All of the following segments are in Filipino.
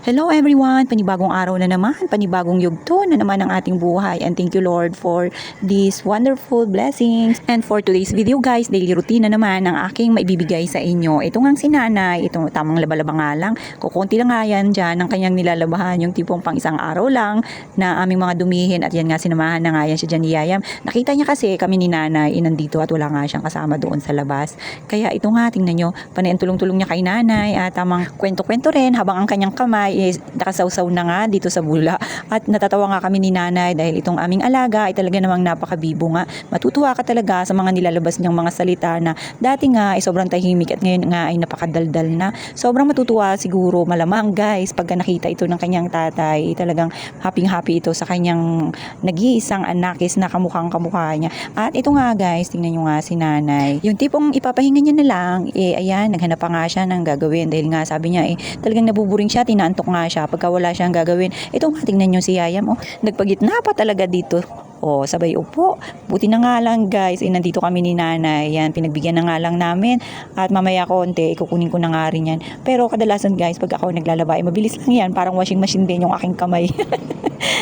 Hello everyone! Panibagong araw na naman, panibagong yugto na naman ang ating buhay, and thank you Lord for these wonderful blessings. And for today's video guys, daily routine na naman ang aking maibibigay sa inyo. Ito ngang si nanay, itong tamang laba-laba nga lang, kukunti lang nga yan dyan ang kanyang nilalabahan, yung tipong pang isang araw lang na aming mga dumihin, at yan nga sinamahan na nga yan siya dyan ni Yayam. Nakita niya kasi kami ni nanay nandito at wala nga siyang kasama doon sa labas. Kaya ito nga, tingnan nyo, panay tulong-tulong niya kay nanay at tamang kwento-kwento rin habang ang kanyang kamay is nakasawsaw na nga dito sa bula. At natatawa nga kami ni nanay dahil itong aming alaga ay talaga namang napakabibo nga. Matutuwa ka talaga sa mga nilalabas niyang mga salita na dati nga ay sobrang tahimik at ngayon nga ay napakadaldal na. Sobrang matutuwa siguro malamang guys pagka nakita ito ng kanyang tatay. Talagang happy ito sa kanyang nag-iisang anakis na kamukhang-kamukha niya. At ito nga guys, tingnan nyo nga si nanay. Yung tipong ipapahinga niya na lang, ayan, naghanap pa nga siya ng gagawin dahil nga sabi niya talagang nabuburing siya, tinaantok nga siya pagka wala siyang gagawin. Ito nga, tingnan nyo si Yayam, nagpagitna pa talaga dito. Sabay upo. Buti na nga lang guys, nandito kami ni nanay. Yan, pinagbigyan na nga lang namin. At mamaya konti, ikukunin ko na nga rin yan. Pero kadalasan guys, pag ako naglalaba, mabilis lang yan. Parang washing machine din yung aking kamay.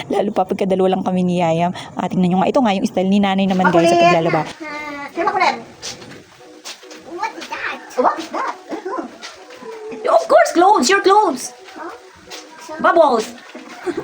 Lalo pa pagka dalawa lang kami ni Yayam. Tingnan nyo nga, ito nga yung style ni nanay naman guys sa paglalaba. What is that? What is that? Of course, clothes! Your clothes! Bubbles!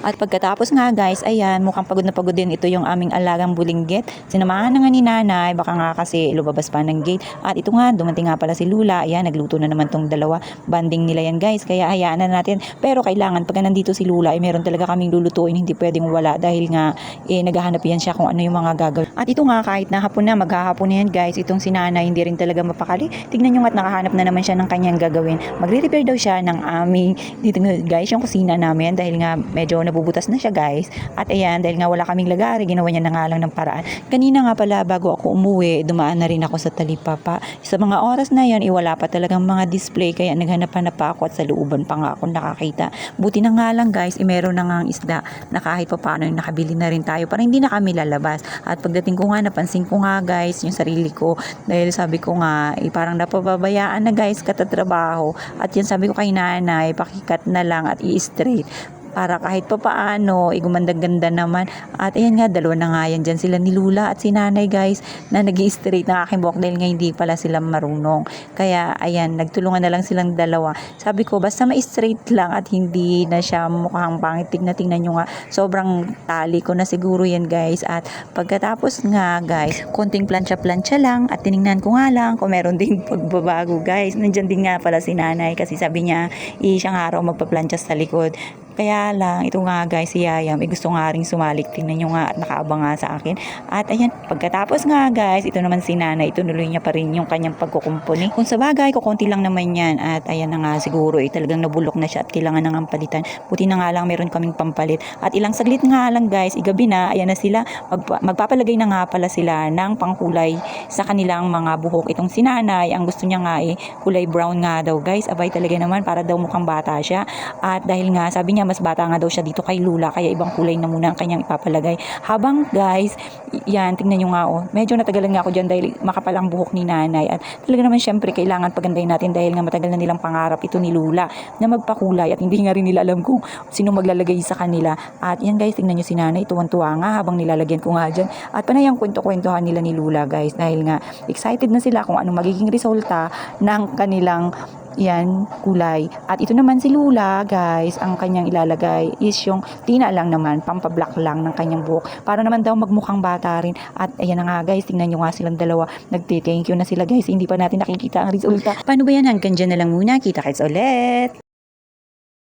At pagkatapos nga guys, ayan, mukhang pagod na pagod din ito yung aming alagang bulinggit. Sinamahan na nga ni nanay, baka nga kasi lumabas pa ng gate. At ito nga, dumating nga pala si Lula. Ayan, nagluto na naman tong dalawa. Banding nila yan guys, kaya hayaan na natin. Pero kailangan, pagka nandito si Lula, meron talaga kaming lulutuin, hindi pwedeng wala. Dahil nga, naghahanap yan siya kung ano yung mga gagawin. At ito nga, kahit na hapon na, maghahapon na yan guys, itong si nanay, hindi rin talaga mapakali. Tignan nyo nga, nakahanap na naman siya ng kanyang gagawin. Magre-repair daw siya ng aming, dito guys, yung kusina namin. Dahil nga, medyo nabubutas na siya guys. At ayan, dahil nga wala kaming lagari, ginawa niya na nga lang ng paraan. Kanina nga pala bago ako umuwi, dumaan na rin ako sa talipapa. Sa mga oras na yan, wala pa talagang mga display, kaya naghanap-hanap pa ako at sa looban pa nga ako nakakita. Buti na nga lang guys, meron na nga ang isda na kahit pa paano yung nakabili na rin tayo para hindi na kami lalabas. At pagdating ko nga, napansin ko nga guys yung sarili ko dahil sabi ko nga, parang napababayaan na guys katatrabaho. At yan sabi ko kay nanay, pakikat na lang at i-straight para kahit pa paano, gumanda-ganda naman. At ayan nga, dalawa na nga yan dyan sila ni Lula at si nanay guys, na nag-i-straight ng aking buhok dahil nga hindi pala sila marunong. Kaya ayan, nagtulungan na lang silang dalawa. Sabi ko, basta ma-straight lang at hindi na siya mukhang pangit. Tingnan nyo nga, sobrang tali ko na siguro yan guys. At pagkatapos nga guys, konting plancha-plancha lang at tiningnan ko nga lang kung meron ding pagbabago guys. Nandyan din nga pala si nanay kasi sabi niya, isang araw magpa-plancha sa likod. Kaya lang, ito nga guys, si Yayam, gusto nga rin sumalik. Tingnan nyo nga at nakaabang nga sa akin. At ayan, pagkatapos nga guys, ito naman si nanay, itunuloy niya pa rin yung kanyang pagkukumpuni. Kung sa bagay, kukunti lang naman yan. At ayan na nga siguro, talagang nabulok na siya at kailangan na nga palitan. Buti na nga lang, meron kaming pampalit. At ilang saglit nga lang guys, igabi na, ayan na sila. Magpapalagay na nga pala sila ng pangkulay sa kanilang mga buhok. Itong si nanay, ang gusto niya nga kulay brown nga daw guys. Abay talaga naman, para daw mukhang bata siya. At dahil nga, sabi niya, mas bata nga daw siya dito kay Lula, kaya ibang kulay na muna ang kanyang ipapalagay. Habang guys, yan, tingnan nyo nga medyo natagalan nga ako dyan dahil makapal ang buhok ni nanay. At talaga naman syempre kailangan pagandahin natin dahil nga matagal na nilang pangarap ito ni Lula na magpakulay at hindi nga rin nila alam kung sino maglalagay sa kanila. At yan guys, tingnan nyo si nanay, tuwan-tuwa nga habang nilalagyan ko nga dyan. At panay ang kwento-kwentuhan nila ni Lula guys dahil nga excited na sila kung anong magiging resulta ng kanilang kulay. At ito naman si Lula guys, ang kanyang ilalagay is yung tina lang naman, pampablock lang ng kanyang buhok para naman daw magmukhang bata rin. At ayan na nga guys, tingnan nyo nga silang dalawa, nagte-thank you na sila guys, hindi pa natin nakikita ang resulta. Paano ba yan? Hanggang dyan na lang muna, kita kits ulit.